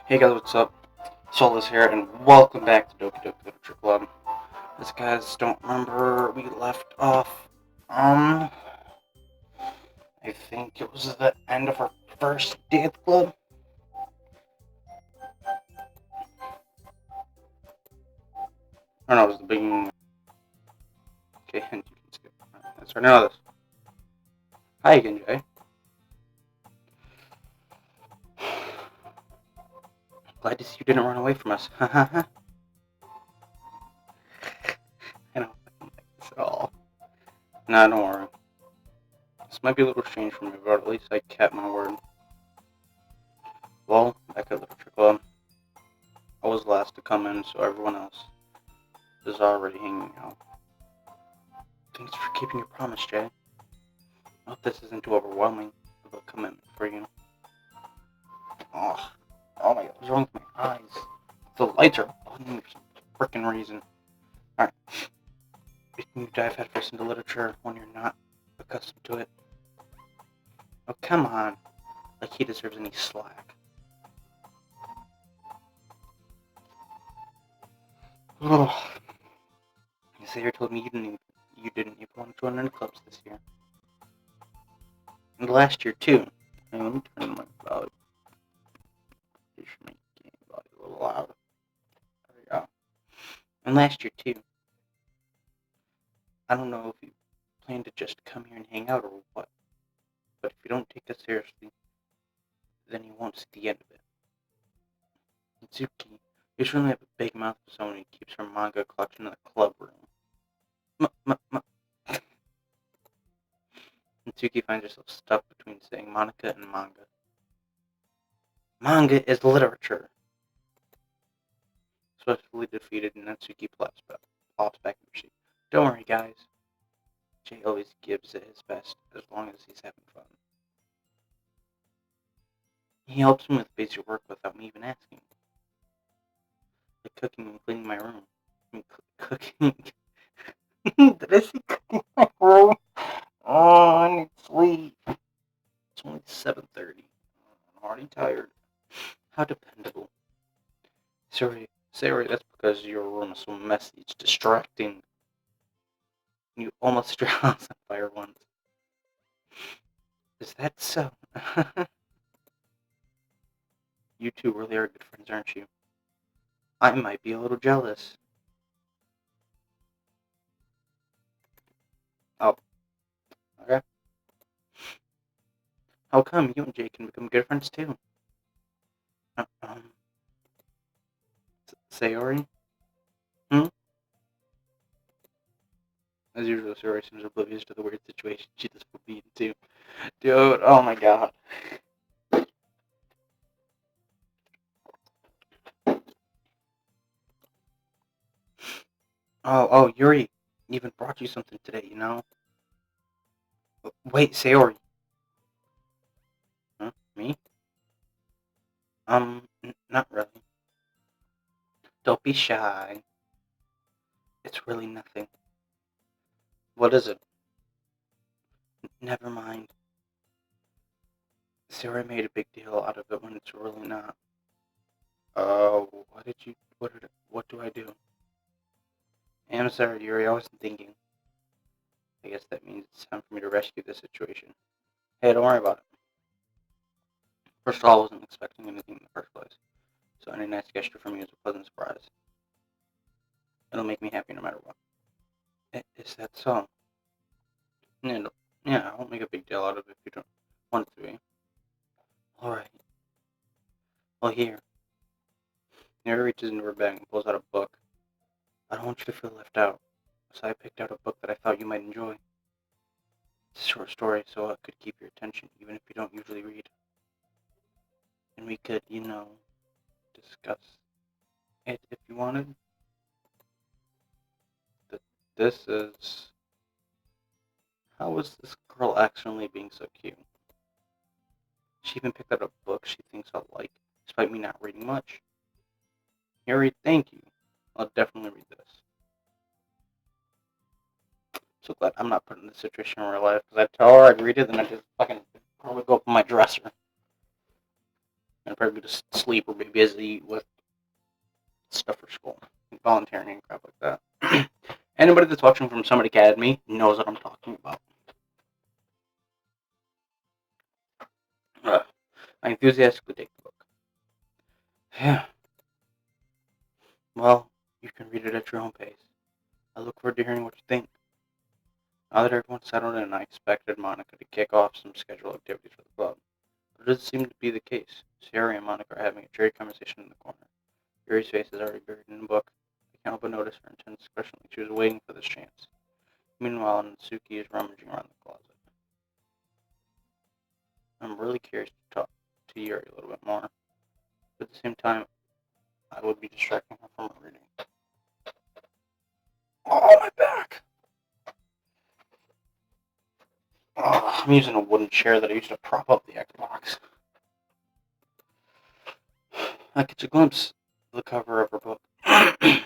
Hey guys, what's up? Solas here, and welcome back to Doki Literature Club. As guys don't remember, we left off, I think it was the end of our first day at the club. Or no, it was the beginning. Okay, and you can skip. Let's start now this. Hi again, Jay. Glad to see you didn't run away from us. I don't like this at all. Nah, don't worry. This might be a little strange for me, but at least I kept my word. Well, back at Literature Club, I was last to come in, so everyone else is already hanging out. Thanks for keeping your promise, Jay. I hope this isn't too overwhelming of a commitment for you. Oh my god, what's wrong with my eyes? The lights are bugging me for some freaking reason. Alright. Can you dive headfirst into literature when you're not accustomed to it? Oh, come on. Like he deserves any slack. Oh. Xavier told me you didn't even want to join any clubs this year. And last year, too. Hey, let me turn my volume. Just make the volume a little louder. There we go. And last year, too. I don't know if you plan to just come here and hang out or what, but if you don't take us seriously, then you won't see the end of it. Mitsuki, you certainly have a big mouth for someone who keeps her manga collection in the club room. Mitsuki finds herself stuck between saying Monica and manga. Manga is literature. Swiftly defeated, Natsuki plops back in her seat. Don't worry, guys. Jay always gives it his best, as long as he's having fun. He helps me with basic work without me even asking. Like cooking and cleaning my room. I mean, cooking. Did I say cooking my room? Oh, I need sleep. It's only 7:30. I'm already tired. How dependable. Sorry, that's because your room is so messy. It's distracting. You almost set your house on fire once. Is that so? You two really are good friends, aren't you? I might be a little jealous. Oh, okay. How come you and Jake can become good friends too? Uh, um, Sayori? Hmm? As usual, Sayori seems oblivious to the weird situation she just put me into. Dude, oh my god. Oh, Yuri even brought you something today, you know? Wait, Sayori. Huh? Me? Not really. Don't be shy. It's really nothing. What is it? Never mind. Sayori made a big deal out of it when it's really not. Oh, what do I do? I'm sorry, Yuri, I wasn't thinking. I guess that means it's time for me to rescue the situation. Hey, don't worry about it. First of all, I wasn't expecting anything in the first place, so any nice gesture from you is a pleasant surprise. It'll make me happy no matter what. Is that so? Yeah, I won't make a big deal out of it if you don't want it to be. Alright. Well, here. Yuri reaches into her bag and pulls out a book. I don't want you to feel left out, so I picked out a book that I thought you might enjoy. It's a short story, so it could keep your attention, even if you don't usually read. And we could, discuss it if you wanted. This is... How is this girl accidentally being so cute? She even picked out a book she thinks I'll like, despite me not reading much. Harry, thank you. I'll definitely read this. So glad I'm not put in this situation in real life, because I tell her I'd read it, then I just fucking probably go up on my dresser. I'd probably go to sleep or be busy with stuff for school, volunteering and crap like that. Anybody that's watching from Summit Academy knows what I'm talking about. I enthusiastically take the book. Yeah. Well, you can read it at your own pace. I look forward to hearing what you think. Now that everyone's settled in, I expected Monica to kick off some scheduled activities for the club. But it doesn't seem to be the case. Sherry and Monica are having a cheery conversation in the corner. Sherry's face is already buried in the book. I can't help but notice her intense expression like she was waiting for this chance. Meanwhile, Natsuki is rummaging around the closet. I'm really curious to talk to Yuri a little bit more, but at the same time, I would be distracting her from her reading. Oh, my back! Oh, I'm using a wooden chair that I used to prop up the Xbox. I catch a glimpse of the cover of her book. It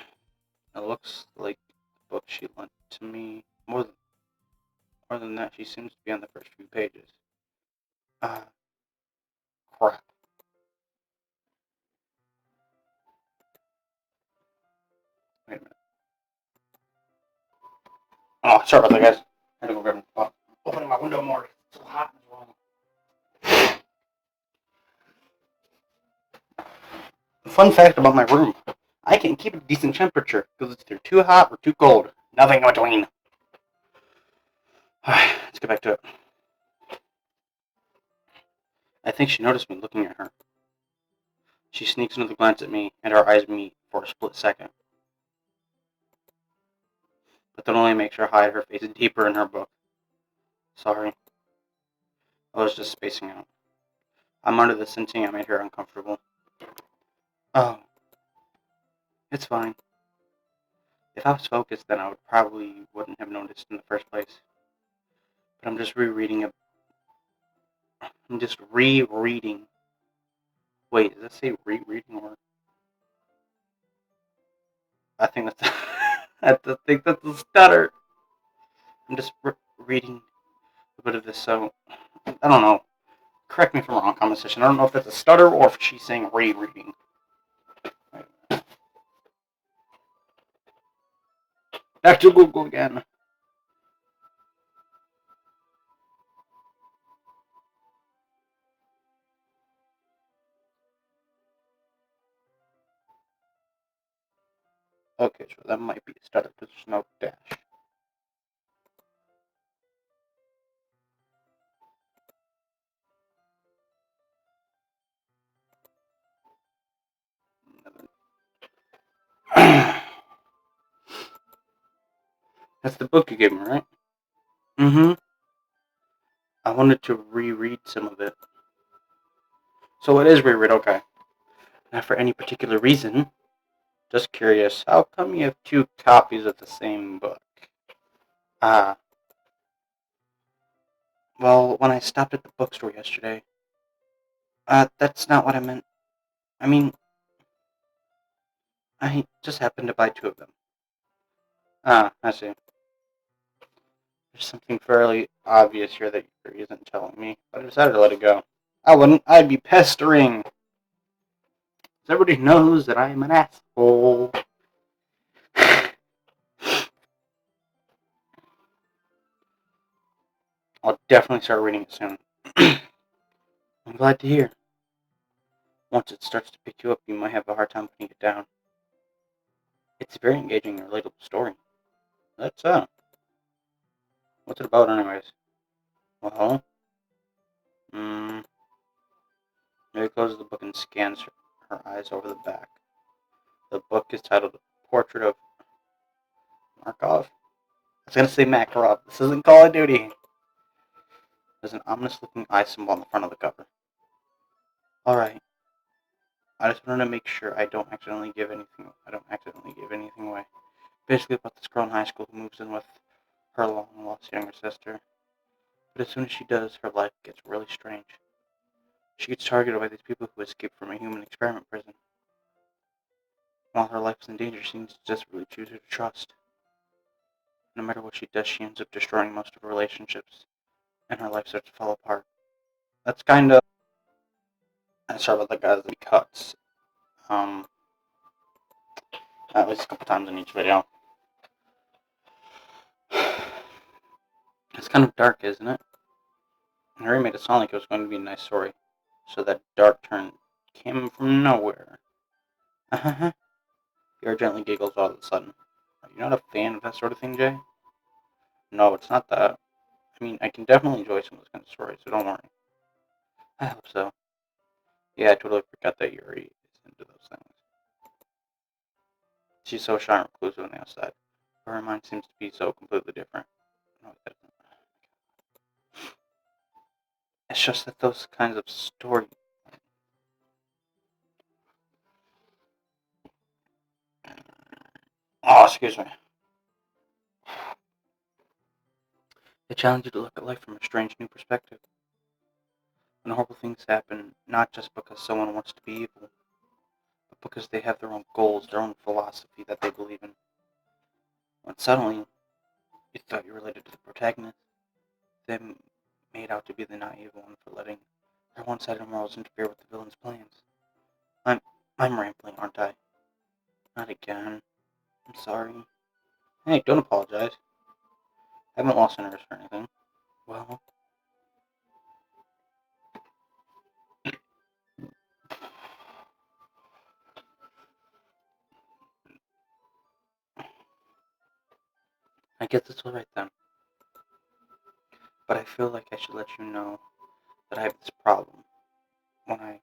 looks like the book she lent to me. More than that, she seems to be on the first few pages. Ah, crap. Wait a minute. Oh, sorry about that, guys. I had to go grab my phone. Opening my window more. It's so hot as well. Fun fact about my room. I can keep a decent temperature because it's either too hot or too cold. Nothing in between. Alright, let's get back to it. I think she noticed me looking at her. She sneaks another glance at me, and our eyes meet for a split second. But that only makes her hide her face deeper in her book. Sorry, I was just spacing out. I'm under the sensing I made her uncomfortable. Oh, it's fine. If I was focused, then I would probably wouldn't have noticed in the first place. But I'm just rereading it. I'm just rereading. Wait, does that say rereading or? I think that's. I think that's a stutter. I'm just reading a bit of this, so I don't know. Correct me if I'm wrong, comment section. I don't know if that's a stutter or if she's saying rereading. Back to Google again. Okay, so that might be a stutter because there's no dash. That's the book you gave me, right? Mm-hmm. I wanted to reread some of it. So it is reread, okay. Not for any particular reason. Just curious, how come you have two copies of the same book? Ah, well, when I stopped at the bookstore yesterday, that's not what I meant. I mean, I just happened to buy two of them. Ah, I see. There's something fairly obvious here that Yuri isn't telling me, but I decided to let it go. I wouldn't. I'd be pestering. Everybody knows that I am an asshole. I'll definitely start reading it soon. I'm glad to hear. Once it starts to pick you up, you might have a hard time putting it down. It's a very engaging and relatable story. That's what's it about, anyways? Well, mm, Mary closes the book and scans her eyes over the back. The book is titled "Portrait of Markov." I was gonna say Makarov. This isn't Call of Duty. There's an ominous-looking eye symbol on the front of the cover. All right. I just wanted to make sure I don't accidentally give anything. I don't accidentally give anything away. Basically, about this girl in high school who moves in with her long-lost younger sister. But as soon as she does, her life gets really strange. She gets targeted by these people who escaped from a human experiment prison. While her life is in danger, she needs to desperately choose who to trust. No matter what she does, she ends up destroying most of her relationships, and her life starts to fall apart. That's kind of sorry about the guys that he cuts. At least a couple times in each video. It's kind of dark, isn't it? Harry made it sound like it was going to be a nice story, so that dark turn came from nowhere. Pierre gently giggles all of a sudden. Are you not a fan of that sort of thing, Jay? No, it's not that. I mean, I can definitely enjoy some of those kind of stories, so don't worry. I hope so. Yeah, I totally forgot that Yuri is into those things. She's so shy and reclusive on the outside, but her mind seems to be so completely different. No, it doesn't. It's just that those kinds of stories. Oh, excuse me. They challenge you to look at life from a strange new perspective. When horrible things happen, not just because someone wants to be evil, but because they have their own goals, their own philosophy that they believe in. When suddenly you thought you related to the protagonist, they made out to be the naive one for letting their one-sided morals interfere with the villain's plans. I'm I'm rambling, aren't I? Not again. I'm sorry. Hey, don't apologize. I haven't lost interest or anything. Well, I guess it's alright then. But I feel like I should let you know that I have this problem when I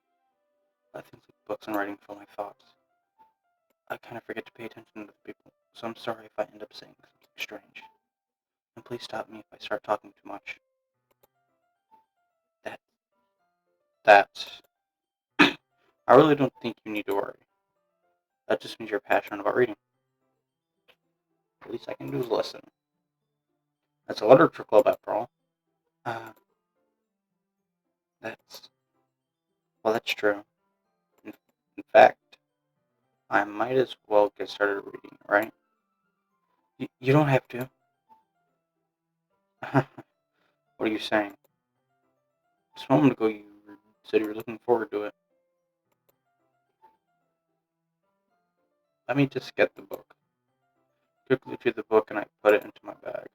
let things like books and writing fill my thoughts. I kind of forget to pay attention to other people, so I'm sorry if I end up saying something strange. And please stop me if I start talking too much. That, that, I really don't think you need to worry. That just means you're passionate about reading. The least I can do is listen. That's a literature club after all. Uh, that's, well, that's true. In, in fact, I might as well get started reading, right? You don't have to. What are you saying? Just a moment ago you said you were looking forward to it. Let me just get the book. Quickly to the book and I put it into my bag.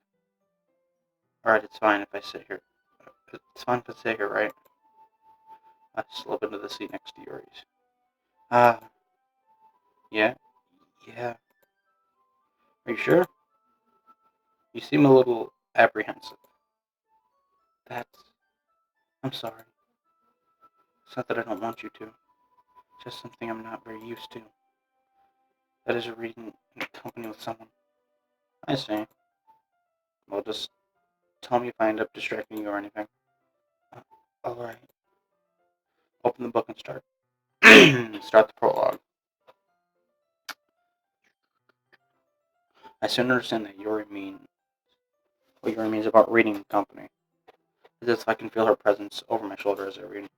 Alright, it's fine if I sit here. It's fine if I sit here, right? I slip into the seat next to Yuri's. Ah, yeah? Yeah. Are you sure? You seem a little apprehensive. That's... I'm sorry. It's not that I don't want you to. It's just something I'm not very used to. That is reading in company with someone. I see. Well, just tell me if I end up distracting you or anything. Uh, Alright. Open the book and start. Start the prologue. I soon understand that what Yuri means about reading in company. It's as if I can feel her presence over my shoulder as I read.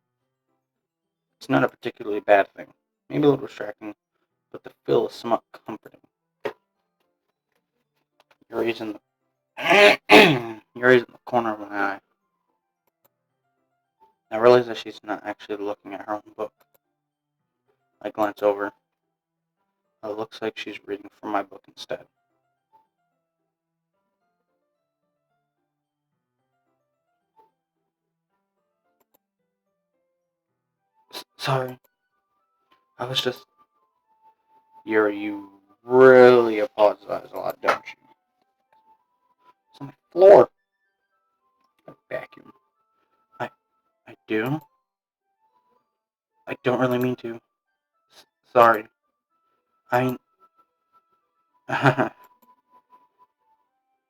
It's not a particularly bad thing. Maybe a little distracting, but the feel is somewhat comforting. Yuri's in the Yuri's in the corner of my eye. I realize that she's not actually looking at her own book. I glance over. It looks like she's reading from my book instead. Sorry. I was just... Yuri, you really apologize a lot, don't you? It's on my floor. I vacuum. I, I do? I don't really mean to. Sorry. I mean...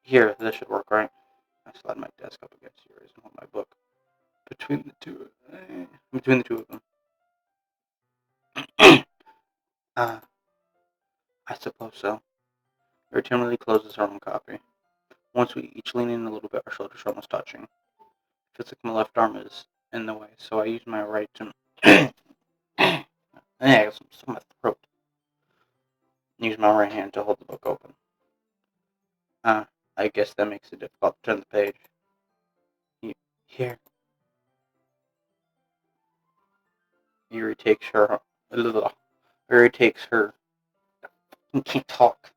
Here, this should work, right? I slide my desk up against yours and hold my book between the two of them. uh, I suppose so. Yuri timidly closes her own copy. Once we each lean in a little bit, our shoulders are almost touching. It feels like my left arm is in the way, so I use my right to... I got some stuff in my throat. Use my right hand to hold the book open. Uh, I guess that makes it difficult to turn the page. Here. Yuri takes her. Yuri takes her. I can't talk.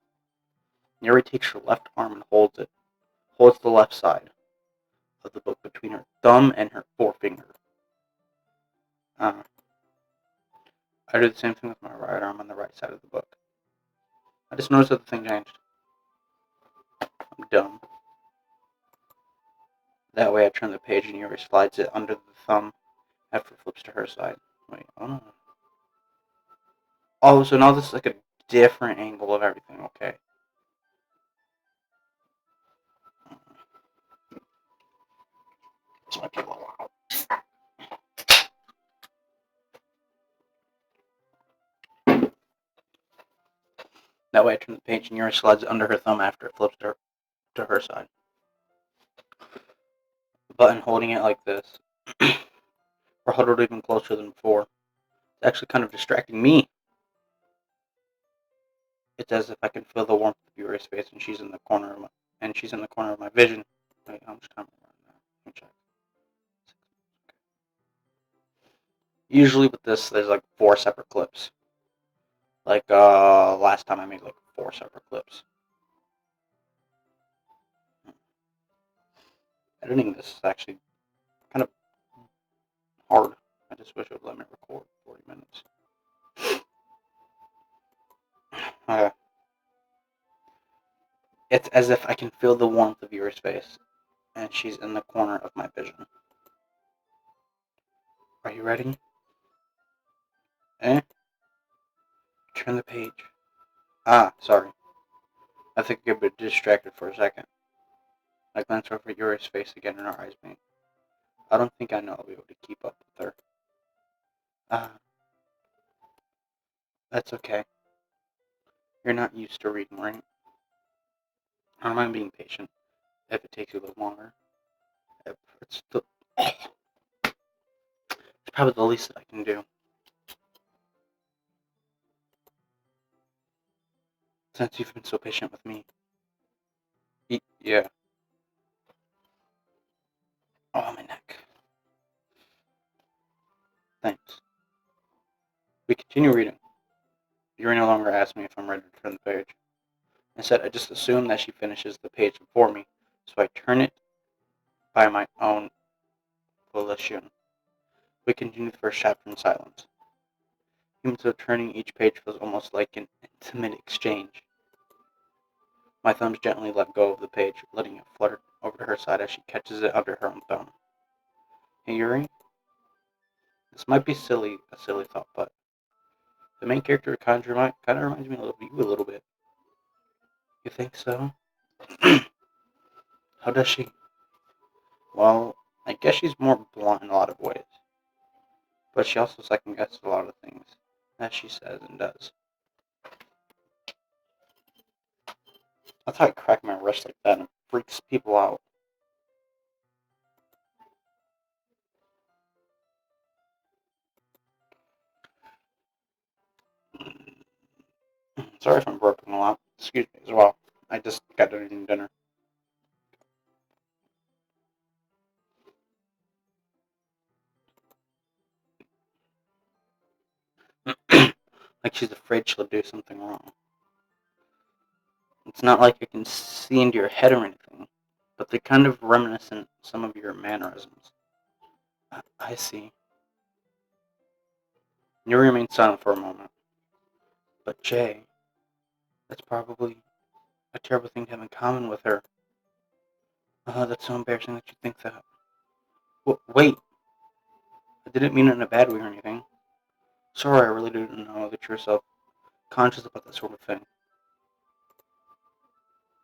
Yuri takes her left arm and holds it. Holds the left side of the book between her thumb and her forefinger. I do the same thing with my right arm on the right side of the book. I just noticed that the thing changed. I'm dumb. That way I turn the page and Yuri slides it under the thumb after it flips to her side. Wait, oh no. Oh, so now this is like a different angle of everything, okay. This might be a little loud. That way I turn the page and Yuri slides it under her thumb after it flips to her side. The button holding it like this, or huddled even closer than before. It's actually kind of distracting me. It's as if I can feel the warmth of Yuri's face and she's in the corner of my vision. Wait, how much time am I on? Let me check. Usually with this, there's like 4 separate clips. Like, last time I made like 4 separate clips. Editing this is actually kind of hard. I just wish it would let me record 40 minutes. It's as if I can feel the warmth of Yuri's face, and she's in the corner of my vision. Are you ready? Eh? Turn the page. Sorry. I think I got a bit distracted for a second. I glance over at Yuri's face again and our eyes meet. I don't think I know I'll be able to keep up with her. That's okay. You're not used to reading, right? I don't mind being patient if it takes you a little longer. It's probably the least that I can do. Since you've been so patient with me. Yeah. Oh, my neck. Thanks. We continue reading. Yuri no longer asks me if I'm ready to turn the page. Instead, I just assume that she finishes the page before me, so I turn it by my own volition. We continue the first chapter in silence. Even so, turning each page feels almost like an intimate exchange. My thumbs gently let go of the page, letting it flutter over to her side as she catches it under her own thumb. Hey, Yuri? This might be a silly thought, but the main character kind of reminds me of you a little bit. You think so? How does she? Well, I guess she's more blunt in a lot of ways, but she also second guesses a lot of things, as she says and does. I thought I cracked my wrist like that and it freaks people out. Sorry if I'm burping a lot. Excuse me as well. I just got done eating dinner. Like she's afraid she'll do something wrong. It's not like I can see into your head or anything, but they're kind of reminiscent some of your mannerisms. I see. You remain silent for a moment. But Jay, that's probably a terrible thing to have in common with her. That's so embarrassing that you think that. Wait, I didn't mean it in a bad way or anything. Sorry, I really didn't know that you're self-conscious about that sort of thing.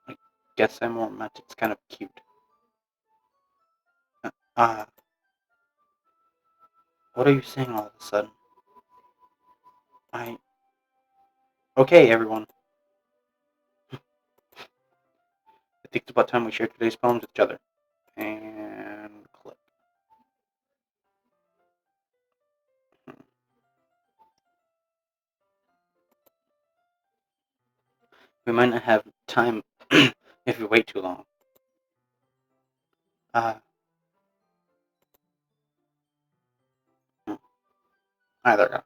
I guess I more meant it's kind of cute. Uh, what are you saying all of a sudden? I... Okay, everyone. I think it's about time we shared today's poems with each other. And clip. We might not have time if we wait too long. Uh, There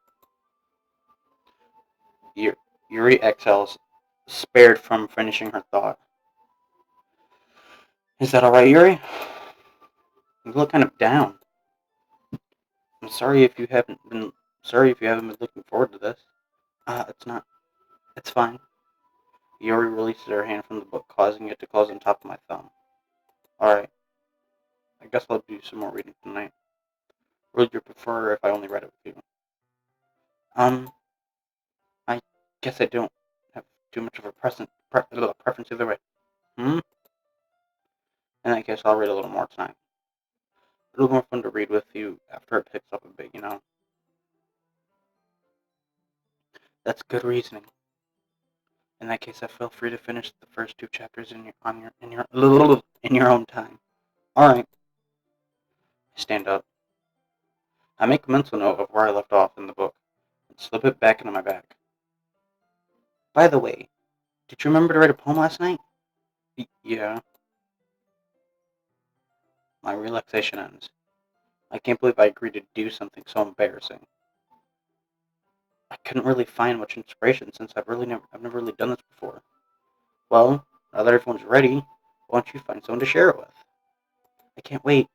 we go. Yuri exhales, spared from finishing her thought. Is that alright, Yuri? You look kind of down. I'm sorry if you haven't been looking forward to this. It's not. It's fine. Yuri releases her hand from the book, causing it to close on top of my thumb. Alright. I guess I'll do some more reading tonight. Would you prefer if I only read it with you? I guess I don't have too much of a preference either way. In that case, I'll read a little more tonight. A little more fun to read with you after it picks up a bit, you know? That's good reasoning. In that case, I feel free to finish the first 2 chapters in your own time. Alright. I stand up. I make a mental note of where I left off in the book and slip it back into my bag. By the way, did you remember to write a poem last night? Yeah. My relaxation ends. I can't believe I agreed to do something so embarrassing. I couldn't really find much inspiration since I've never really done this before. Well, now that everyone's ready, why don't you find someone to share it with? I can't wait.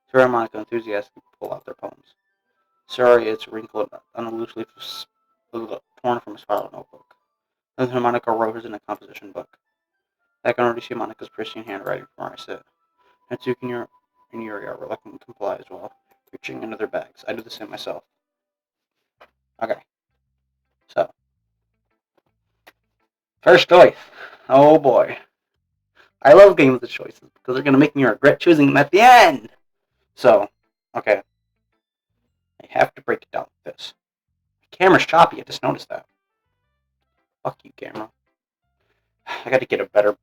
Sarah and Monica enthusiastically pull out their poems. Sorry, it's wrinkled on a loose leaf torn from a spiral notebook. Then Monica wrote hers in a composition book. I can already see Monica's pristine handwriting from where I sit. Natsuki and Yuri are reluctant to comply as well, reaching into their bags. I do the same myself. Okay, so first choice. Oh boy. I love games with choices because they're going to make me regret choosing them at the end. So, okay. I have to break it down like this. The camera's choppy, I just noticed that. Fuck you, camera. I gotta get a better...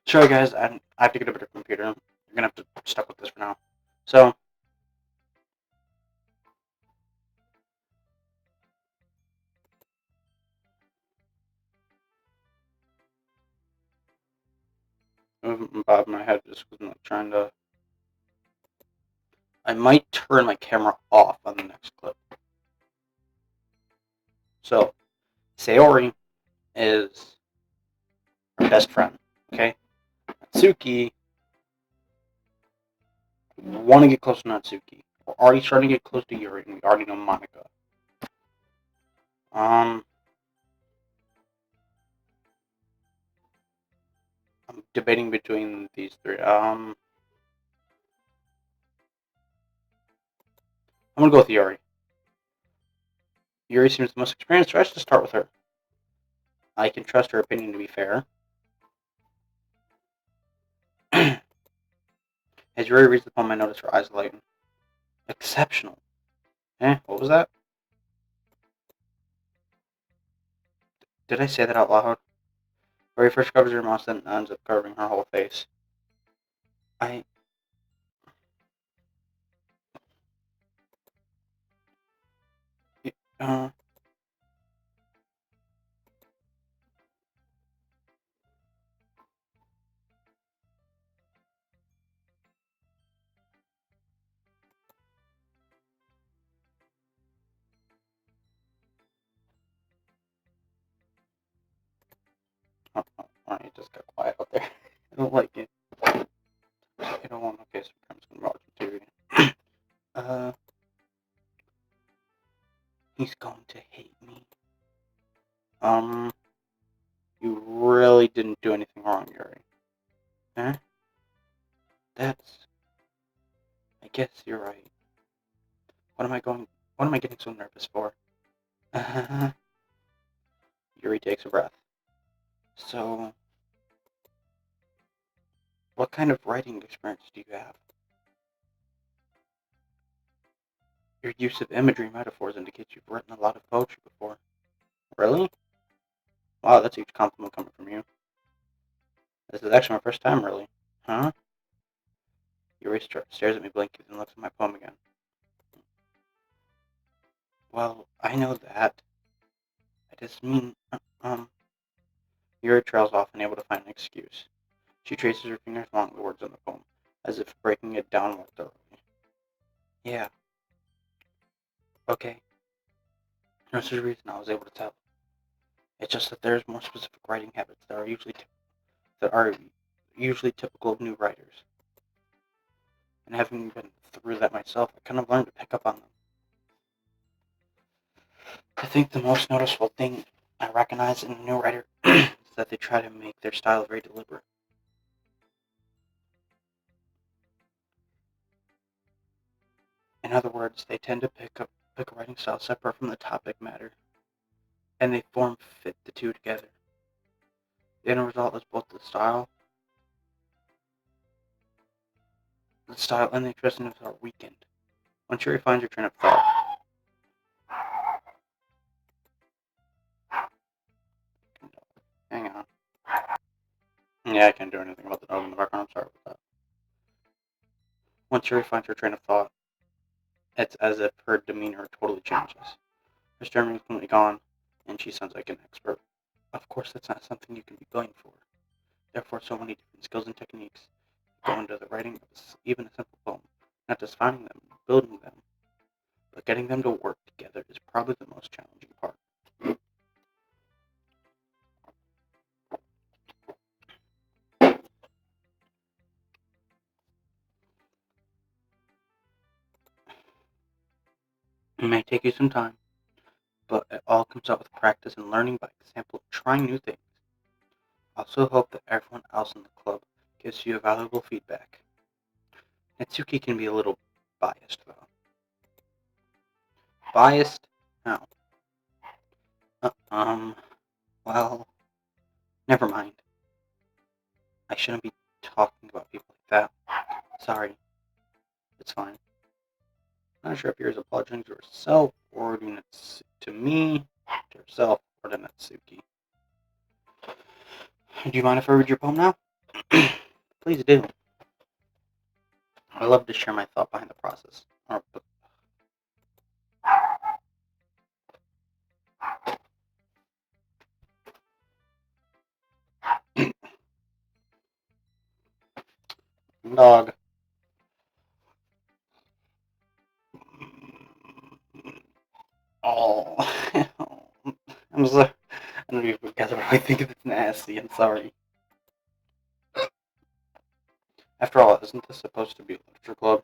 Sorry guys, I have to get a better computer. You're gonna have to stuck with this for now. So... Bob my head just because I'm not trying to... I might turn my camera off on the next clip. So, Sayori is her best friend, okay? Natsuki, want to get close to Natsuki. We're already starting to get close to Yuri, and we already know Monica. I'm debating between these 3. I'm gonna go with Yuri. Yuri seems the most experienced, so I should start with her. I can trust her opinion to be fair. As Yuri reads the poem, I notice her eyes lighten. Exceptional. What was that? Did I say that out loud? Yuri first covers her mouth, then ends up covering her whole face. I... Uh... it just got quiet out there. I don't like it. I don't want... Okay, so I'm just gonna watch TV. He's going to hate me. You really didn't do anything wrong, Yuri. Huh? That's... I guess you're right. What am I getting so nervous for? Yuri takes a breath. So, what kind of writing experience do you have? Your use of imagery metaphors indicates you've written a lot of poetry before. Really? Wow, that's a huge compliment coming from you. This is actually my first time, really. Huh? Yuri stares at me blankly and looks at my poem again. Well, I know that. I just mean, Yuri trails off, unable to find an excuse. She traces her fingers along the words on the poem, as if breaking it down more thoroughly. Yeah. Okay, there's a reason I was able to tell. It's just that there's more specific writing habits that are usually typical of new writers. And having been through that myself, I kind of learned to pick up on them. I think the most noticeable thing I recognize in a new writer is that they try to make their style very deliberate. In other words, they tend to pick a writing style separate from the topic matter, and they form fit the two together. The end result is both the style and the expressiveness are weakened. Once you refine your train of thought, hang on. Yeah, I can't do anything about the dog in the background. I'm sorry about that. Once you refine your train of thought, it's as if her demeanor totally changes. Her staring is completely gone, and she sounds like an expert. Of course, that's not something you can be blamed for. Therefore, so many different skills and techniques go into the writing of even a simple poem. Not just finding them, building them, but getting them to work together is probably the most challenging part. It may take you some time, but it all comes out with practice and learning by example, trying new things. I also hope that everyone else in the club gives you valuable feedback. Natsuki can be a little biased, though. Biased? How? Uh, um, well, never mind. I shouldn't be talking about people like that. Sorry. It's fine. Not sure if you're apologizing to herself or to me, to herself, or to Natsuki. Do you mind if I read your poem now? Please do. I love to share my thought behind the process. Dog. Oh. I'm sorry. I don't even guys are probably thinking it's nasty. I'm sorry. After all, isn't this supposed to be a literature club?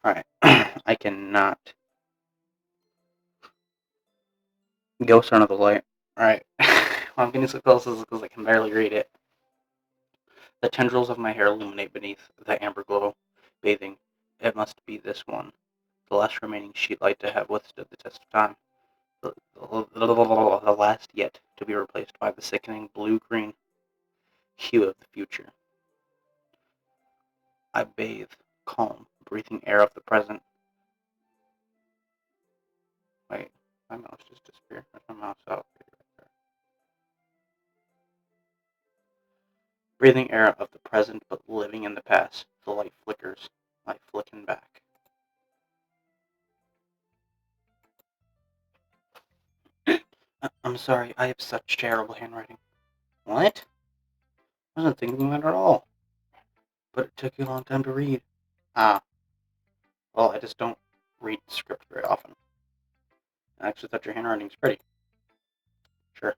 Alright. I cannot. Ghost under the light. Alright. I'm getting so close because I can barely read it. The tendrils of my hair illuminate beneath the amber glow, bathing. It must be this one, the last remaining sheet light to have withstood the test of time. The last yet to be replaced by the sickening blue-green hue of the future. I bathe, calm, breathing air of the present. Wait, my mouse just disappeared. Where's my mouse? Oh, right there. Breathing air of the present, but living in the past. The light flickers, I flicking back. I'm sorry, I have such terrible handwriting. What? I wasn't thinking that at all. But it took you a long time to read. Ah, well, I just don't read script very often. I actually thought your handwriting's pretty. Sure,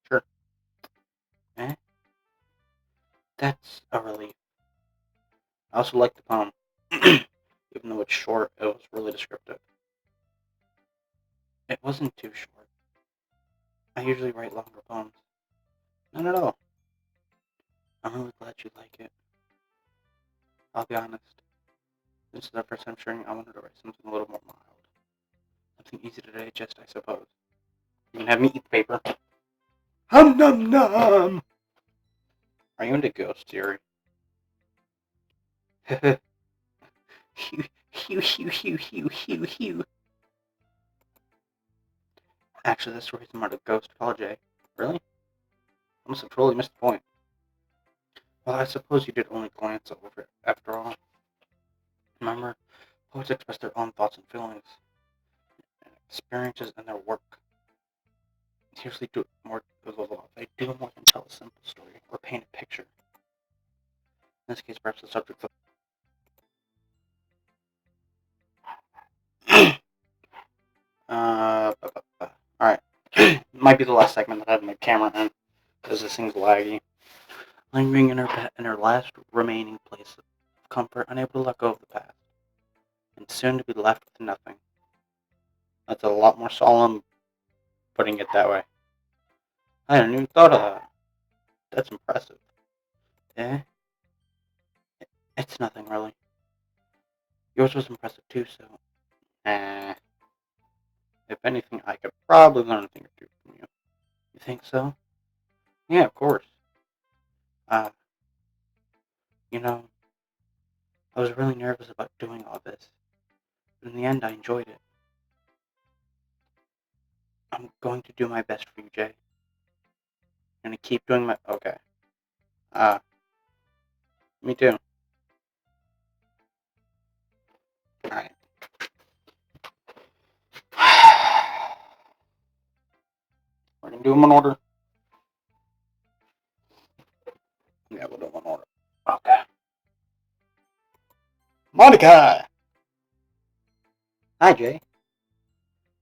sure. Eh? That's a relief. I also like the poem. Even though it's short, it was really descriptive. It wasn't too short. I usually write longer poems. Not at all. I'm really glad you like it. I'll be honest. This is the first time sharing. I wanted to write something a little more mild. Something easy to digest, I suppose. You can have me eat the paper. Hum num num! Are you into ghost theory? Hew, hew, hew, hew, hew, hew, hew. Actually, this story's about a ghost college, eh? Really? I must have totally missed the point. Well, I suppose you did only glance over it, after all. Remember, poets express their own thoughts and feelings and experiences in their work. They usually do more. They do more than tell a simple story or paint a picture. In this case, perhaps the subject. Alright. Might be the last segment that I have my camera in, because this thing's laggy. Lingering in her last remaining place of comfort, unable to let go of the past, and soon to be left with nothing. That's a lot more solemn putting it that way. I hadn't even thought of that. That's impressive. Eh? It's nothing, really. Yours was impressive too, so... Eh. If anything, I could probably learn a thing or two from you. You think so? Yeah, of course. Uh, you know, I was really nervous about doing all this, but in the end, I enjoyed it. I'm going to do my best for you, Jay. I'm gonna keep doing my... Okay. Me too. Alright. We're gonna do them in order. Yeah, we'll do them in order. Okay. Monica! Hi, Jay.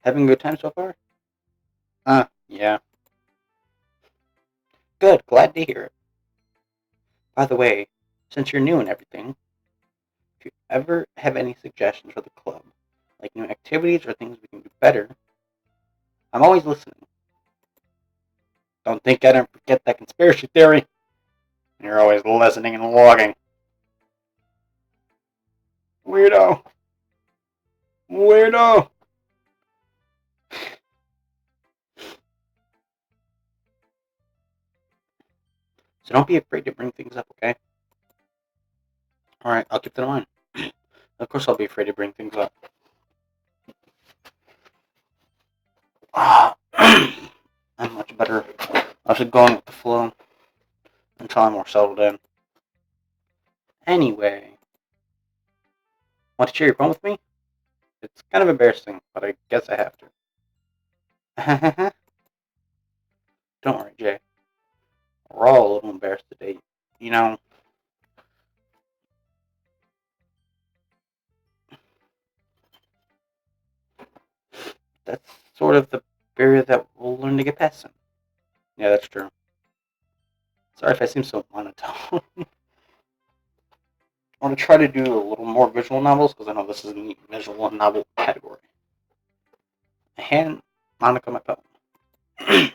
Having a good time so far? Yeah. Good, glad to hear it. By the way, since you're new and everything, if you ever have any suggestions for the club, like new activities or things we can do better, I'm always listening. Don't think I don't forget that conspiracy theory. You're always listening and logging. Weirdo. Weirdo. So don't be afraid to bring things up, okay? Alright, I'll keep that in mind. Of course I'll be afraid to bring things up. I'm much better. I was going with the flow until I'm more settled in. Anyway, want to share your phone with me? It's kind of embarrassing, but I guess I have to. Don't worry, Jay. We're all a little embarrassed today. You know, that's sort of the barrier that we'll learn to get past soon. Yeah, that's true. Sorry if I seem so monotone. I want to try to do a little more visual novels because I know this is a neat visual novel category. I hand Monica my phone.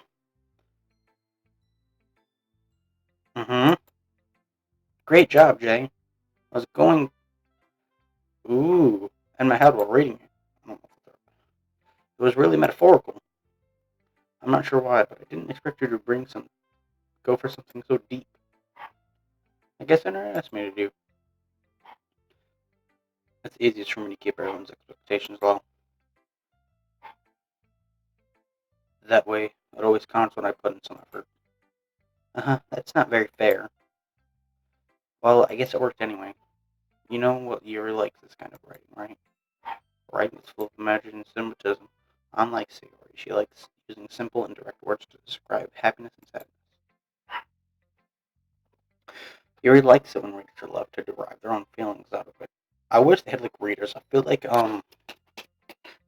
Mm-hmm. Great job, Jay. I was going... Ooh. And my head while reading it. I don't know if it was really metaphorical. I'm not sure why, but I didn't expect you to go for something so deep. I guess I underestimated you. It's easiest for me to keep everyone's expectations low. That way, it always counts when I put in some effort. That's not very fair. Well, I guess it worked anyway. You know what Yuri likes this kind of writing, right? Writing is full of imagination and symbolism. Unlike Sayori, she likes using simple and direct words to describe happiness and sadness. Yuri likes it when readers are left to derive their own feelings out of it. I wish they had like readers. I feel like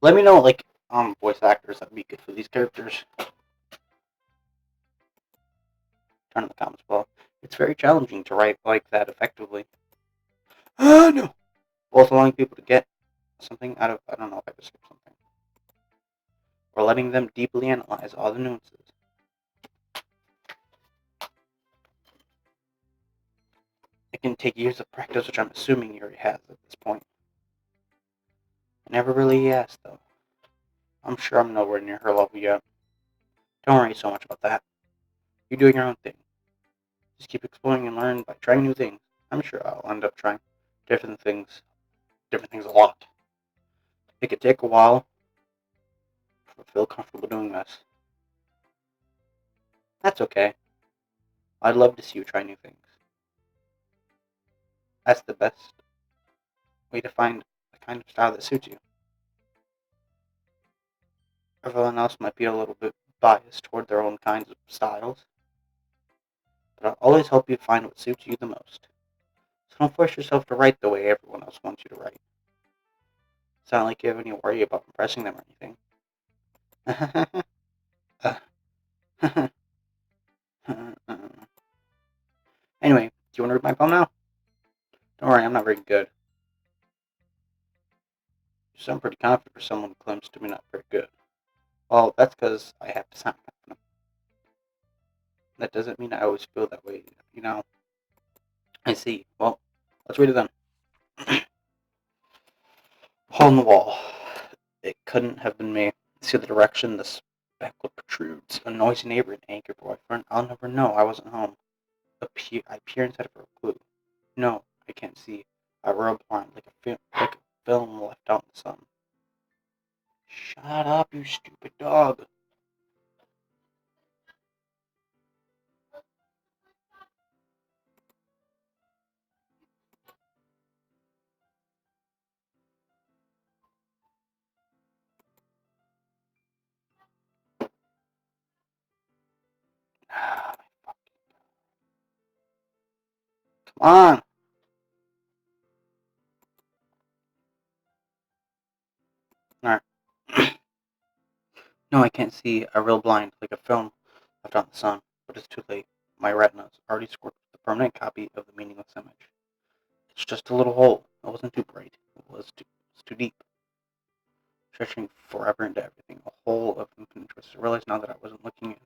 let me know like voice actors that'd be good for these characters. Down in the comments below. It's very challenging to write like that effectively. No. Both allowing people to get something out of I don't know if I just skipped something. Or letting them deeply analyze all the nuances. It can take years of practice, which I'm assuming Yuri has at this point. I never really asked, though. I'm sure I'm nowhere near her level yet. Don't worry so much about that. You're doing your own thing. Just keep exploring and learn by trying new things. I'm sure I'll end up trying different things a lot. It could take a while to feel comfortable doing this. That's okay. I'd love to see you try new things. That's the best way to find the kind of style that suits you. Everyone else might be a little bit biased toward their own kinds of styles, but I'll always help you find what suits you the most. So don't force yourself to write the way everyone else wants you to write. It's not like you have any worry about impressing them or anything. Anyway, do you want to read my poem now? Don't worry, I'm not very good. You sound pretty confident for someone who claims to be not very good. Well, that's because I have to sound confident. That doesn't mean I always feel that way, you know? I see. Well, let's read it then. Hole in the wall. It couldn't have been me. See the direction the speckle protrudes. A noisy neighbor, an angry boyfriend. I'll never know. I wasn't home. I peer inside for a clue. No, I can't see. I roll blind like a film left out in the sun. Shut up, you stupid dog. Come on. Alright. No, I can't see. I real blind like a film left out in the sun. But it's too late. My retina's already scored the permanent copy of the meaningless image. It's just a little hole. It wasn't too bright. It was too deep. Stretching forever into everything. A hole of infinite interest. I realized now that I wasn't looking in.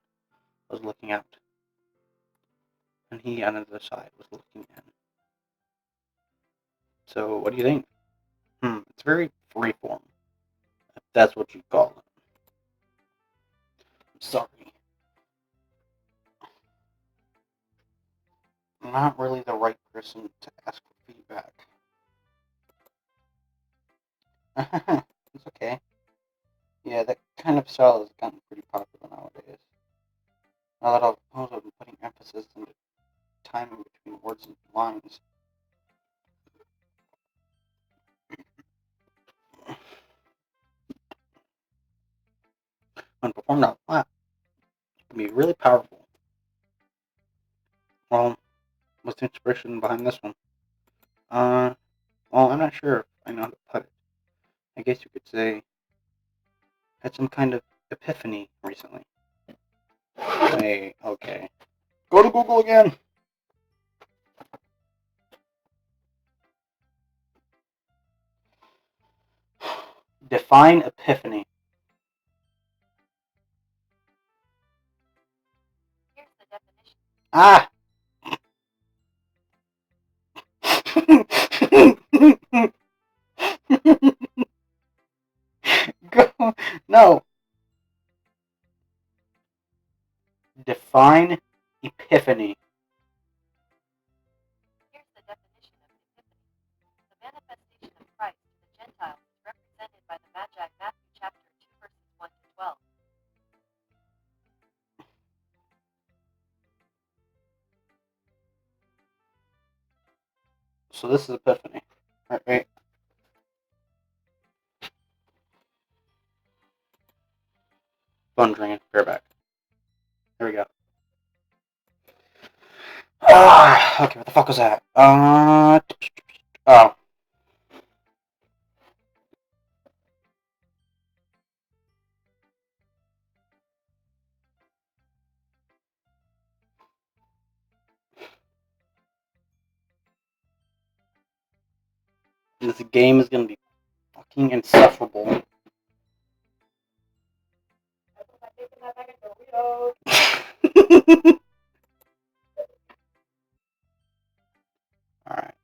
I was looking out. And he on the other side was looking in. So, what do you think? It's very freeform, if that's what you call it. I'm sorry. I'm not really the right person to ask for feedback. It's okay. Yeah, that kind of style has gotten pretty popular nowadays. Now that I've been putting emphasis into timing between words and lines. When performed out loud, it can be really powerful. Well, what's the inspiration behind this one? Uh, well, I'm not sure if I know how to put it. I guess you could say I had some kind of epiphany recently. Hey, okay. Go to Google again. Define epiphany. Here's the definition. Ah! Go. No. Define epiphany. Here's the definition of epiphany. The manifestation of Christ to the Gentiles is represented by the Magi, Matthew chapter 2, verses 1 to 12. So this is epiphany. Right. Phone ringing. Bear back. There we go. Okay, what the fuck was that? Oh. This game is gonna be fucking insufferable. Alright.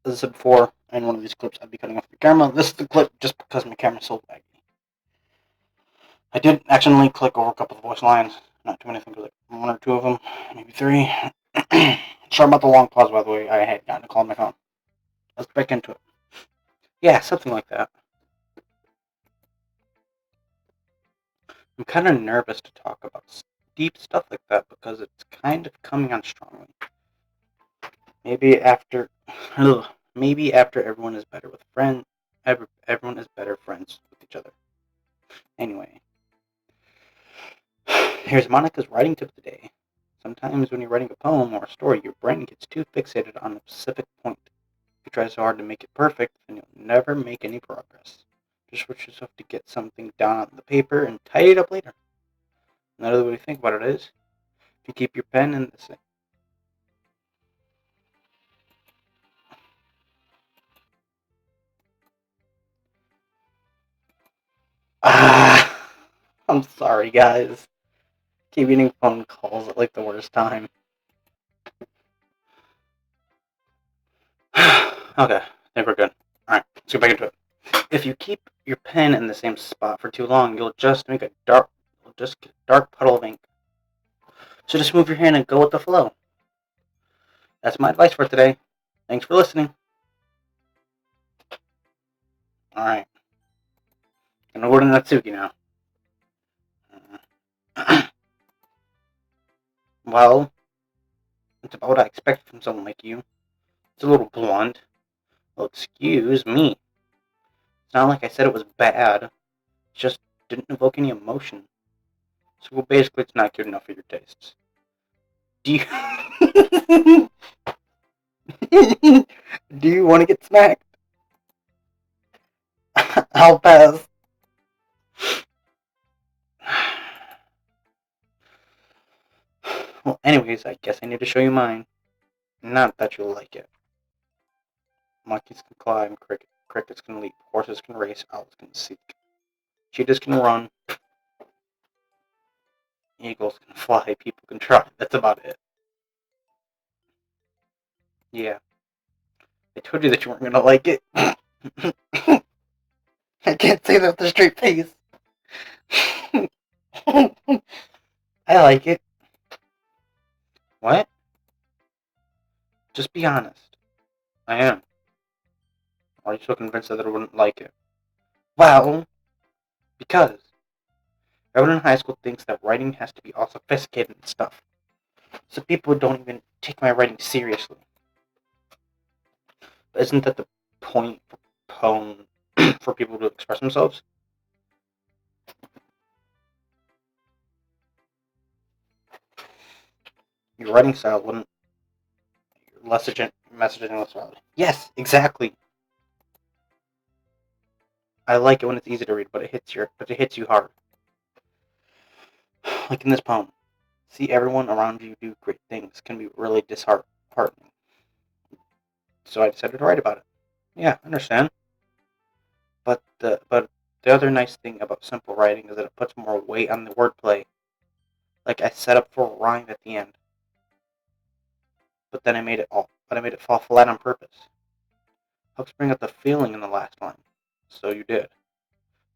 As I said before, in one of these clips, I'd be cutting off my camera. This is the clip just because my camera's so laggy. I did accidentally click over a couple of voice lines. Not too many, I think like one or two of them, maybe three. Sorry about the long pause, by the way. I had gotten a call on my phone. Let's back into it. Yeah, something like that. I'm kind of nervous to talk about deep stuff like that because it's kind of coming on strongly. Maybe after, maybe after everyone is better with friends, everyone is better friends with each other. Anyway, here's Monica's writing tip of the day. Sometimes when you're writing a poem or a story, your brain gets too fixated on a specific point. If you try so hard to make it perfect, then you'll never make any progress. Just force yourself to get something down on the paper and tidy it up later. Another way to think about it is, if you keep your pen in the same... I'm sorry, guys. Keep getting phone calls at like the worst time. Okay, I think we're good. Alright, let's get back into it. If you keep your pen in the same spot for too long, you'll just make a dark puddle of ink. So just move your hand and go with the flow. That's my advice for today. Thanks for listening. Alright. Gonna go to Natsuki now. Well, it's about what I expect from someone like you. It's a little blunt. Well, excuse me. It's not like I said it was bad. It just didn't evoke any emotion. So well, basically, it's not good enough for your tastes. Do you... Do you want to get smacked? I'll pass. Well, anyways, I guess I need to show you mine. Not that you'll like it. Monkeys can climb, crickets can leap, horses can race, owls can seek. Cheetahs can run, eagles can fly, people can try. That's about it. Yeah. I told you that you weren't gonna like it. I can't say that with a straight face. I like it. What? Just be honest. I am. Are you so convinced that I wouldn't like it? Well, because everyone in high school thinks that writing has to be all sophisticated and stuff. So people don't even take my writing seriously. But isn't that the point for poem for people to express themselves? Your writing style wouldn't messaging less valid. Yes, exactly. I like it when it's easy to read, but it hits you hard. Like in this poem. See everyone around you do great things can be really disheartening. So I decided to write about it. Yeah, I understand. But the other nice thing about simple writing is that it puts more weight on the wordplay. Like I set up for a rhyme at the end, but then I made it fall flat on purpose. Helps bring out the feeling in the last line. So you did.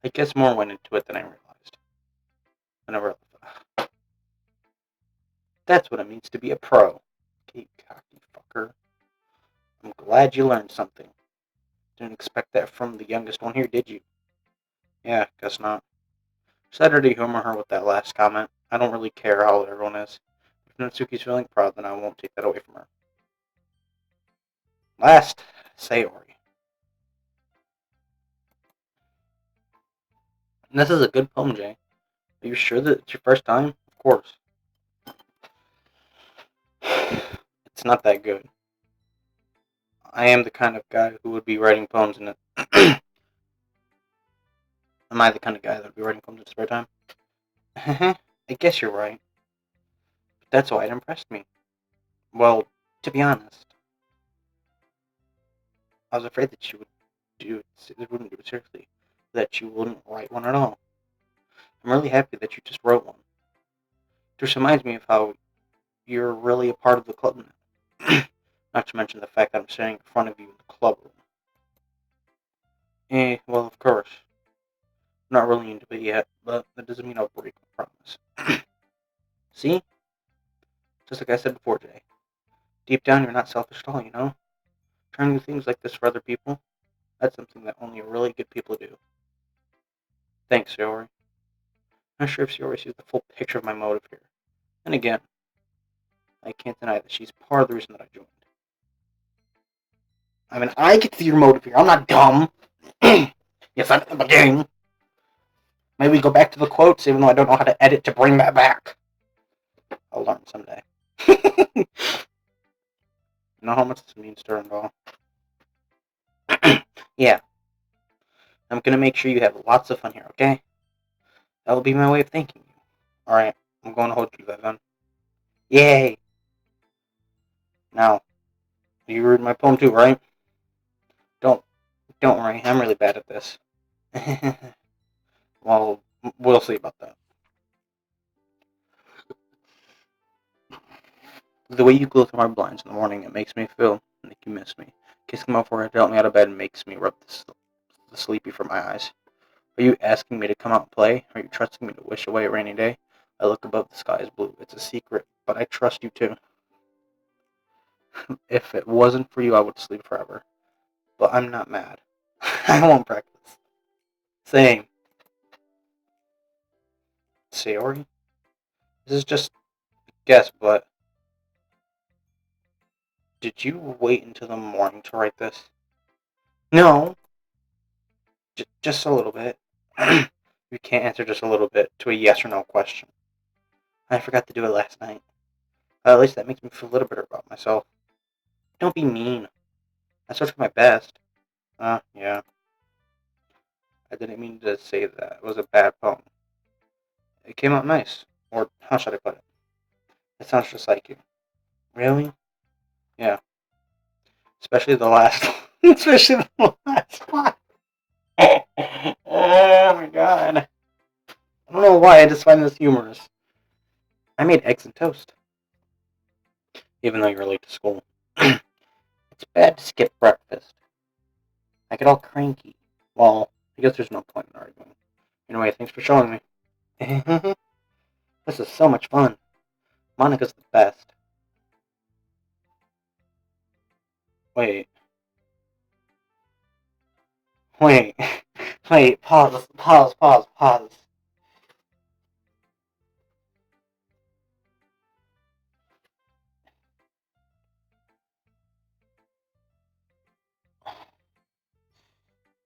I guess more went into it than I realized. That's what it means to be a pro. Okay, cocky fucker. I'm glad you learned something. Didn't expect that from the youngest one here, did you? Yeah, guess not. Decided to humor her with that last comment. I don't really care how old everyone is. If Natsuki's feeling proud, then I won't take that away from her. Last, Sayori. And this is a good poem, Jay. Are you sure that it's your first time? Of course. It's not that good. I am the kind of guy who would be writing poems in it. Am I the kind of guy that would be writing poems in spare time? I guess you're right. But that's why it impressed me. Well, to be honest, I was afraid that you wouldn't do it seriously. That you wouldn't write one at all. I'm really happy that you just wrote one. It just reminds me of how you're really a part of the club now. Not to mention the fact that I'm sitting in front of you in the club room. Well, of course. I'm not really into it yet, but that doesn't mean I'll break my promise. See? Just like I said before today. Deep down, you're not selfish at all, you know? Trying to do things like this for other people, that's something that only really good people do. Thanks, Sayori. I'm not sure if Sayori sees the full picture of my motive here. And again, I can't deny that she's part of the reason that I joined. I mean, I can see your motive here. I'm not dumb. Yes, I'm at the beginning. Maybe we go back to the quotes, even though I don't know how to edit to bring that back. I'll learn someday. You know how much this means to her and all. Yeah. I'm gonna make sure you have lots of fun here, okay? That will be my way of thanking you. Alright, I'm going to hold you to that then. Yay! Now, you read my poem too, right? Don't worry, I'm really bad at this. Well, we'll see about that. The way you glow through my blinds in the morning, it makes me feel like you miss me. Kissing my forehead to help me out of bed makes me rub the sleepy from my eyes. Are you asking me to come out and play? Are you trusting me to wish away a rainy day? I look above, the sky is blue. It's a secret, but I trust you too. If it wasn't for you, I would sleep forever. But I'm not mad. I won't practice. Same. Sayori? This is just a guess, but did you wait until the morning to write this? No, just a little bit. You can't answer just a little bit to a yes or no question. I forgot to do it last night. At least that makes me feel a little better about myself. Don't be mean. I tried my best. Yeah. I didn't mean to say that. It was a bad poem. It came out nice. Or how should I put it? It sounds just like you. Really? Yeah. Especially the last especially the last one. Oh my god. I don't know why, I just find this humorous. I made eggs and toast. Even though you're late to school. It's bad to skip breakfast. I get all cranky. Well, I guess there's no point in arguing. Anyway, thanks for showing me. This is so much fun. Monica's the best. Wait. Wait. Wait, pause.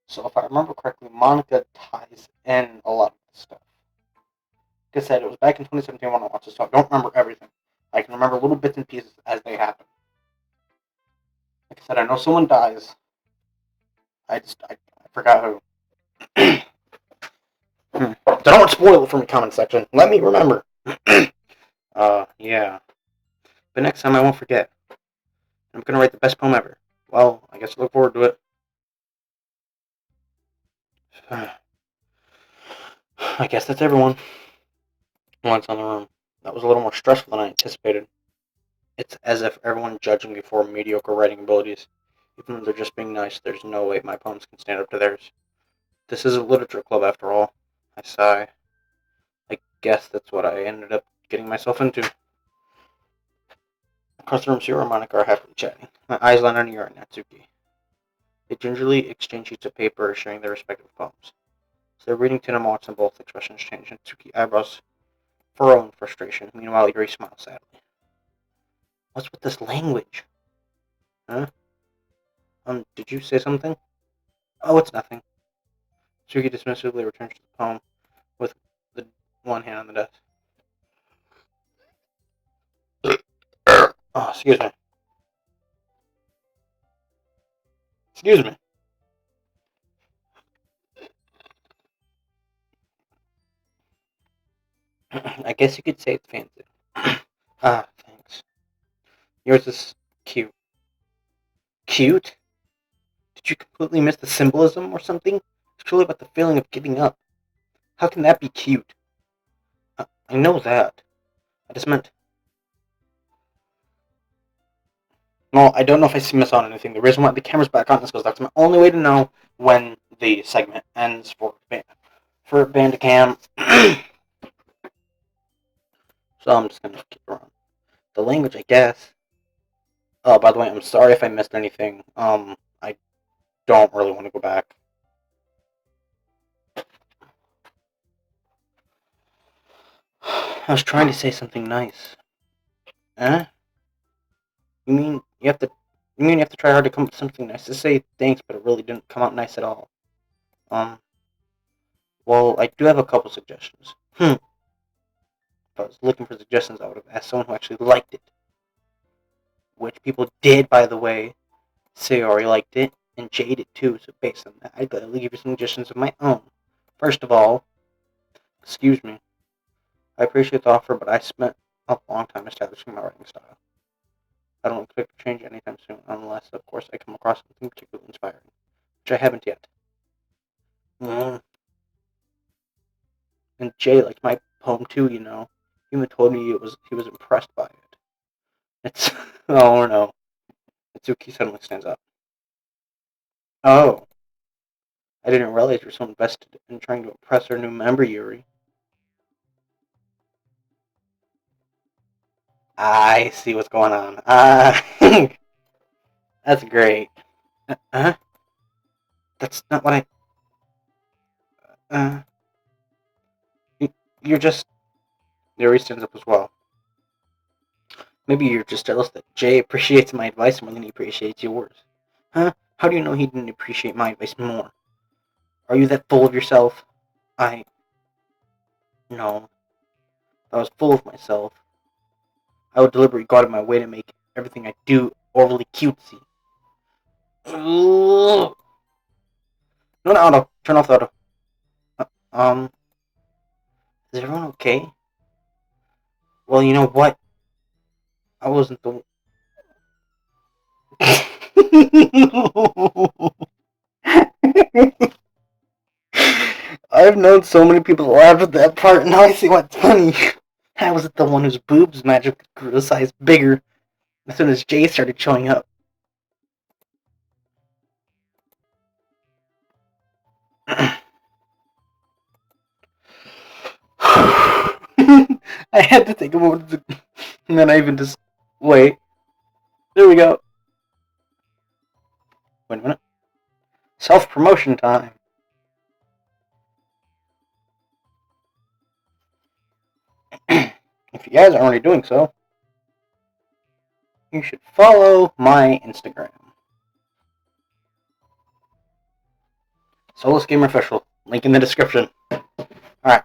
So if I remember correctly, Monica ties in a lot of this stuff. Like I said, it was back in 2017 when I watched this, so I don't remember everything. I can remember little bits and pieces as they happen. Like I said, I know someone dies. I forgot who. Don't spoil it for me, comment section. Let me remember. Yeah. But next time I won't forget. I'm gonna write the best poem ever. Well, I guess I look forward to it. I guess that's everyone. Once on the room. That was a little more stressful than I anticipated. It's as if everyone judging me for mediocre writing abilities. Even though they're just being nice, there's no way my poems can stand up to theirs. This is a literature club after all. I sigh. I guess that's what I ended up getting myself into. Across the room, Sierra and Monica are happily chatting. My eyes land on Yura and Natsuki. They gingerly exchange sheets of paper, sharing their respective poems. As they're reading Tinemox, and both expressions change. Natsuki eyebrows furrow in frustration. Meanwhile, Yuri smiles sadly. What's with this language? Huh? Did you say something? Oh, it's nothing. Natsuki dismissively returns to the poem with the one hand on the desk. Oh, excuse me. Excuse me. I guess you could say it's fancy. Thanks. Yours is cute. Cute? Did you completely miss the symbolism or something? It's truly about the feeling of giving up. How can that be cute? I know that. I just meant... Well, I don't know if I miss on anything. The reason why the camera's back on is because that's my only way to know when the segment ends for Bandicam. So I'm just gonna keep around. The language, I guess. Oh, by the way, I'm sorry if I missed anything. I don't really want to go back. I was trying to say something nice. Eh? You mean you have to try hard to come up with something nice to say thanks, but it really didn't come out nice at all. Um, well, I do have a couple suggestions. If I was looking for suggestions, I would have asked someone who actually liked it. Which people did, by the way. Sayori liked it, and jaded too, so based on that, I'd gladly give you some suggestions of my own. First of all, excuse me, I appreciate the offer, but I spent a long time establishing my writing style. I don't expect to change anytime soon, unless, of course, I come across something particularly inspiring, which I haven't yet. Mm. And Jay liked my poem too, you know. He even told me he was impressed by it. It's oh no. Mitsuki suddenly stands up. Oh, I didn't realize you were so invested in trying to impress our new member, Yuri. I see what's going on. That's great. Huh? That's not what I. Uh, you're just. Yuri stands up as well. Maybe you're just jealous that Jay appreciates my advice more than he appreciates yours. Huh? How do you know he didn't appreciate my advice more? Are you that full of yourself? I. No. If I was full of myself, I would deliberately go out of my way to make everything I do overly cutesy. Ugh. No, no, no. Turn off the auto. Uh, um, is everyone okay? Well, you know what? I wasn't the. I've known so many people laugh at that part, and now I see what's funny. I wasn't the one whose boobs magically grew a size bigger as soon as Jay started showing up. I had to take a moment to, and then I even just wait. There we go. Wait a minute. Self-promotion time. If you guys aren't already doing so, you should follow my Instagram. Solus Gamer Official. Link in the description. Alright.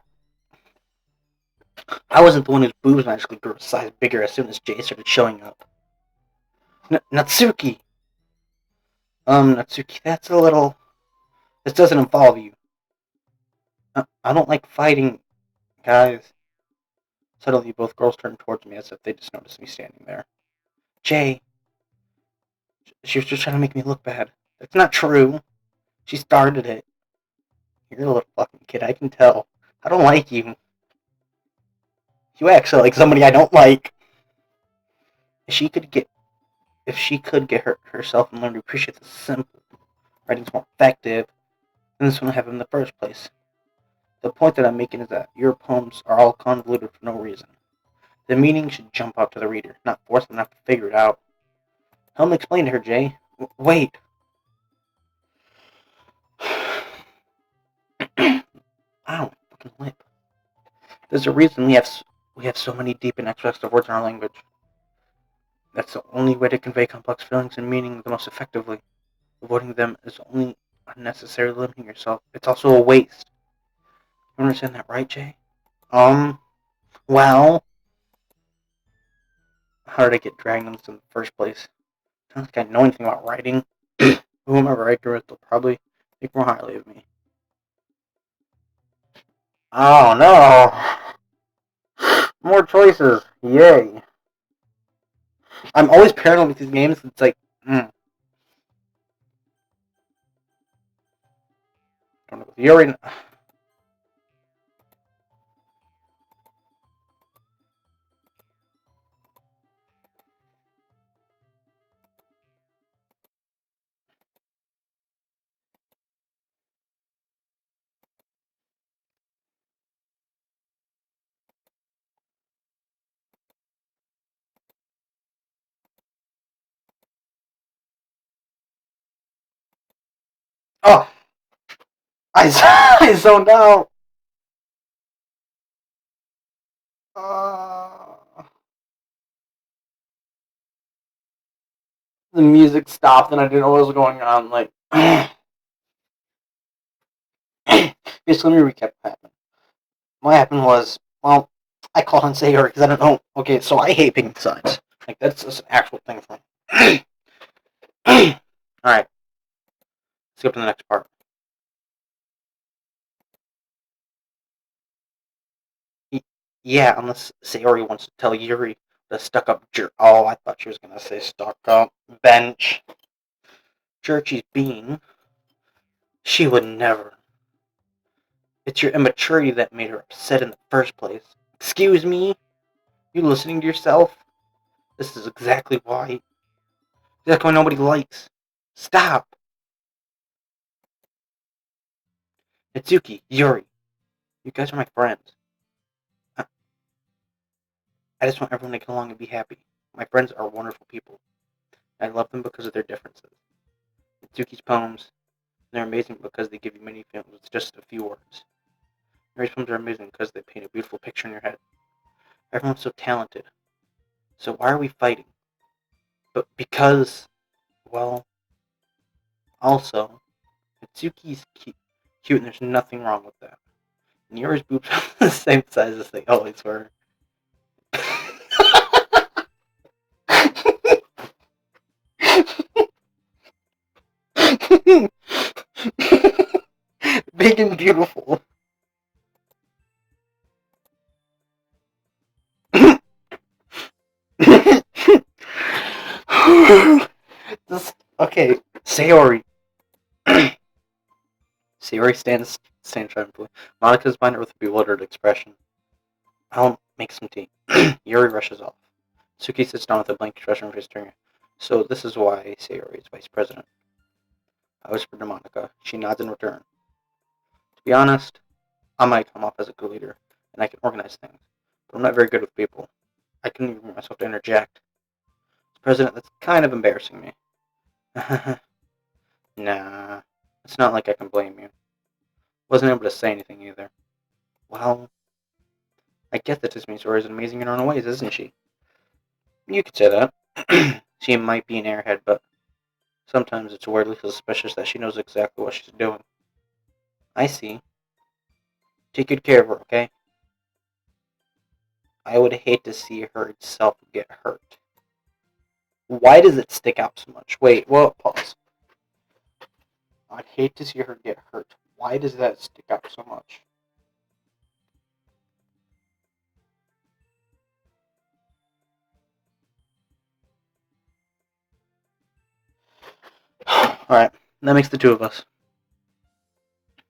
I wasn't the one whose boobs magically grew a size bigger as soon as Jay started showing up. Natsuki! Natsuki, that's a little... This doesn't involve you. I don't like fighting, guys. Suddenly, both girls turned towards me as if they just noticed me standing there. Jay, she was just trying to make me look bad. That's not true. She started it. You're a little fucking kid, I can tell. I don't like you. You actually like somebody I don't like. If she could get herself and learn to appreciate the simple, writing's more effective, then this wouldn't happen in the first place. The point that I'm making is that your poems are all convoluted for no reason. The meaning should jump out to the reader, not force them to have to figure it out. Help me explain to her, Jay. Wait. Ow, fucking lip. There's a reason we have so many deep and expressive words in our language. That's the only way to convey complex feelings and meaning the most effectively. Avoiding them is only unnecessarily limiting yourself. It's also a waste. You understand that, right, Jay? Well, how did I get dragged into this in the first place? I don't think I know anything about writing. Whomever I drew it, they'll probably think more highly of me. Oh no! More choices! Yay! I'm always paranoid with these games. It's like, don't know. You already. Oh, I zoned out. The music stopped and I didn't know what was going on. Like, basically, let me recap what happened. What happened was, well, I called on Sayer because I don't know. Okay, so I hate picking sides. Like, that's just an actual thing for me. Alright. go to the next part. Yeah, unless Sayori wants to tell Yuri the stuck-up Oh, I thought she was gonna say stuck-up bench jerk she's being. She would never. It's your immaturity that made her upset in the first place. Excuse me? You listening to yourself? This is exactly why. Exactly why nobody likes. Stop! Mitsuki, Yuri, you guys are my friends. I, I just want everyone to get along and be happy. My friends are wonderful people. I love them because of their differences. Mitsuki's poems, they're amazing because they give you many feelings with just a few words. Yuri's poems are amazing because they paint a beautiful picture in your head. Everyone's so talented. So why are we fighting? But because, well, also, Mitsuki's cute and there's nothing wrong with that. And Yuri's boobs are the same size as they always were. Big and beautiful. Okay, Sayori. Sayori stands sharply. Monika's behind her with a bewildered expression. I'll make some tea. Yuri rushes off. Suki sits down with a blank expression on his finger. So this is why Sayori is vice president. I whispered to Monika. She nods in return. To be honest, I might come off as a good leader, and I can organize things. But I'm not very good with people. I couldn't even bring myself to interject. As president, that's kind of embarrassing me. Nah, it's not like I can blame you. Wasn't able to say anything either. Well, I get that this Misora is amazing in her own ways, isn't she? You could say that. She might be an airhead, but sometimes it's weirdly suspicious that she knows exactly what she's doing. I see. Take good care of her, okay? I would hate to see her itself get hurt. Why does it stick out so much? Wait, well, pause. I'd hate to see her get hurt. Why does that stick out so much? Alright, that makes the two of us.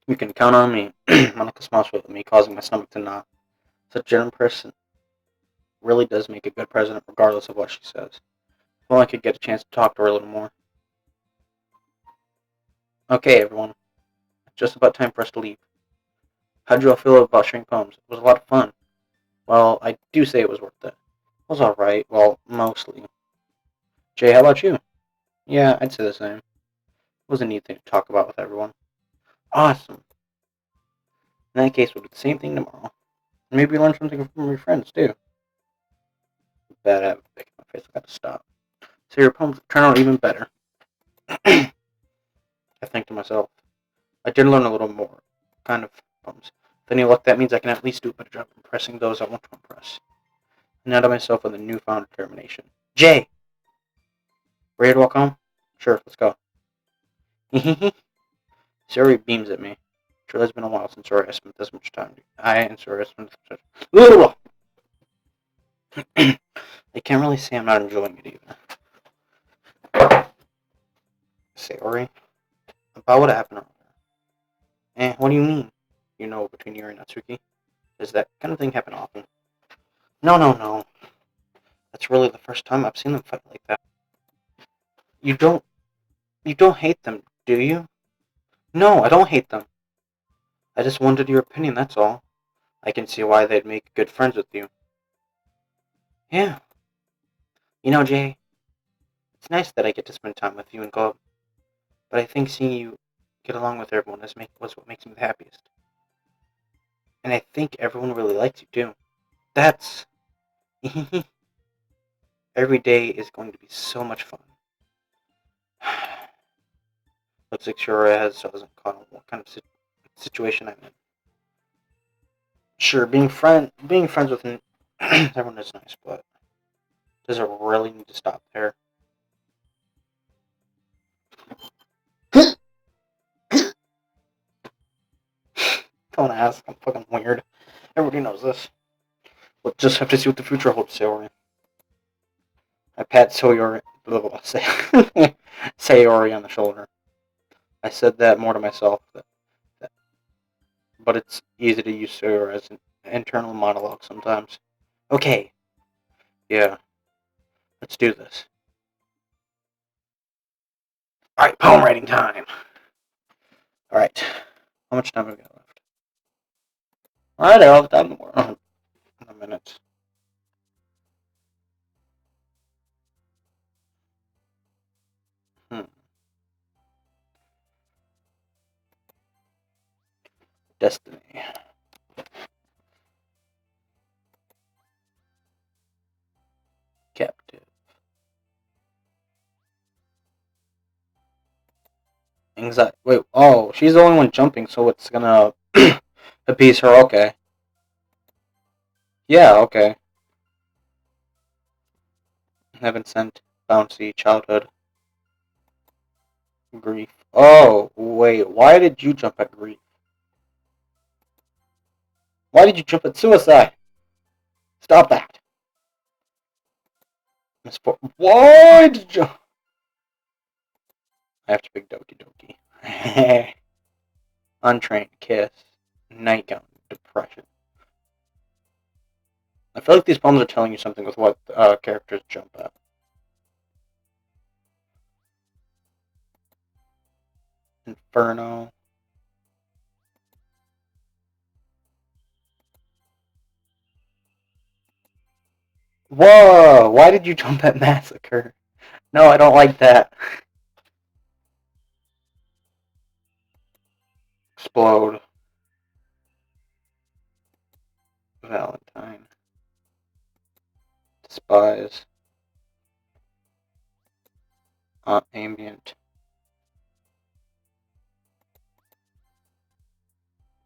You can count on me. Monica smiles with me, causing my stomach to knot. Such a genuine person really does make a good president, regardless of what she says. If only I could get a chance to talk to her a little more. Okay, everyone. It's just about time for us to leave. How'd you all feel about sharing poems? It was a lot of fun. Well, I do say it was worth it. It was alright. Well, mostly. Jay, how about you? Yeah, I'd say the same. It was a neat thing to talk about with everyone. Awesome. In that case, we'll do the same thing tomorrow. And maybe learn something from your friends, too. Bad habit. Picking my face. I gotta stop. So your poems turn out even better. I think to myself. I did learn a little more. Kind of poems. With any luck, that means I can at least do a better job impressing those I want to impress. And now to myself with a newfound determination. Jay! Ready to walk home? Sure, let's go. Siri beams at me. Sure, it's been a while since Siri has spent this much time. I and Siri have spent this much. I can't really say I'm not enjoying it either. Siri? About what happened earlier. What do you mean? You know, between you and Natsuki? Does that kind of thing happen often? No, no, no. That's really the first time I've seen them fight like that. You don't you don't hate them, do you? No, I don't hate them. I just wanted your opinion, that's all. I can see why they'd make good friends with you. Yeah. You know, Jay, it's nice that I get to spend time with you and Glob, but I think seeing you get along with everyone was what makes me the happiest. And I think everyone really likes you too. That's every day is going to be so much fun. Looks like Shura has doesn't caught on what kind of situation I'm in. Sure, being friends with everyone is nice, but does it really need to stop there? Don't ask. I'm fucking weird. Everybody knows this. We'll just have to see what the future holds, Sayori. I pat Sayori, Sayori on the shoulder. I said that more to myself, but it's easy to use Sayori as an internal monologue sometimes. Okay, yeah, let's do this. Alright, poem writing time. Alright, how much time have we got left? Alright, all the time in the world. In a minute. Destiny. Captive. Anxiety. Wait, oh, she's the only one jumping, so it's gonna appease her. Okay. Yeah, okay. Heaven sent. Bouncy. Childhood. Grief. Oh, wait. Why did you jump at grief? Why did you jump at suicide? Stop that. Why did you... I have to pick Doki Doki. Untrained. Kiss. Nightgown. Depression. I feel like these poems are telling you something with what characters jump at. Inferno. Whoa! Why did you jump at Massacre? No, I don't like that. Explode. Valentine. Despise. Ambient.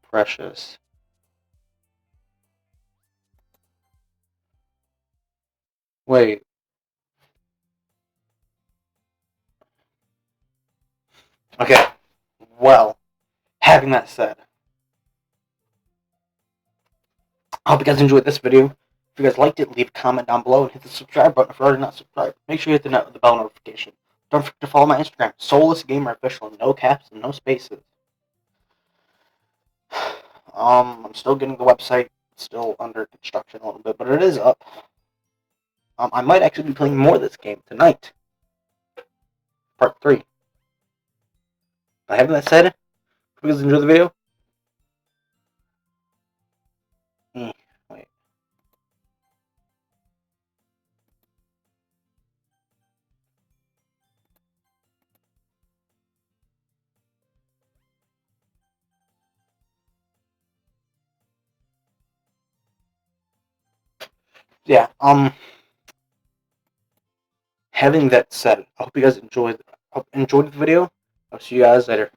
Precious. Wait. Okay. Well, having that said, I hope you guys enjoyed this video. If you guys liked it, leave a comment down below and hit the subscribe button if you're already not subscribed. Make sure you hit the bell notification. Don't forget to follow my Instagram, SoullessGamerOfficial, no caps and no spaces. I'm still getting the website, still under construction a little bit, but it is up. I might actually be playing more of this game tonight. Part 3. But having that said, if you guys enjoyed the video, wait. Yeah, having that said, I hope you guys enjoyed the video. I'll see you guys later.